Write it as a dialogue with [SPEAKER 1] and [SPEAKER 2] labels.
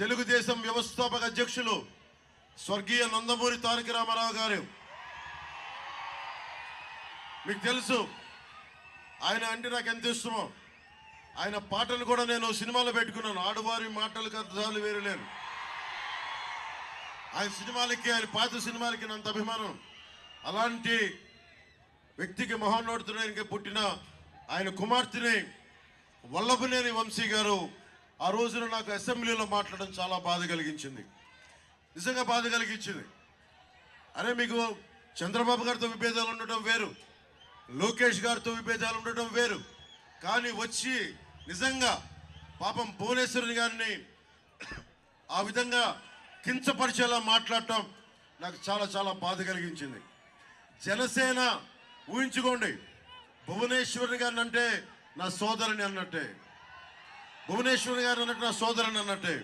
[SPEAKER 1] తెలుగుదేశం వ్యవస్థాపక అధ్యక్షులు స్వర్గీయ నందమూరి తారక రామారావు గారు. మీకు తెలుసు ఆయన అంటే నాకు ఎంత ఇష్టమో. ఆయన పాటలు కూడా నేను సినిమాలో పెట్టుకున్నాను. ఆడవారి మాటలకు అర్థాలు వేరు లేరు. ఆయన సినిమాలకి, ఆయన పాత సినిమాలకి నంత అభిమానం. అలాంటి వ్యక్తికి మహోన్నతునికి పుట్టిన ఆయన కుమార్తెని వల్లభనేని వంశీ గారు ఆ రోజున నాకు అసెంబ్లీలో మాట్లాడడం చాలా బాధ కలిగించింది. నిజంగా బాధ కలిగించింది. అరే, మీకు చంద్రబాబు గారితో విభేదాలు ఉండటం వేరు, లోకేష్ గారితో విభేదాలు ఉండటం వేరు, కానీ వచ్చి నిజంగా పాపం భువనేశ్వరుని గారిని ఆ విధంగా కించపరిచేలా మాట్లాడటం నాకు చాలా చాలా బాధ కలిగించింది. జనసేన ఊహించుకోండి, భువనేశ్వరుని గారిని అంటే నా సోదరుని అన్నట్టే, భువనేశ్వరుని గారిని అన్నట్టు నా సోదరుని అన్నట్టే.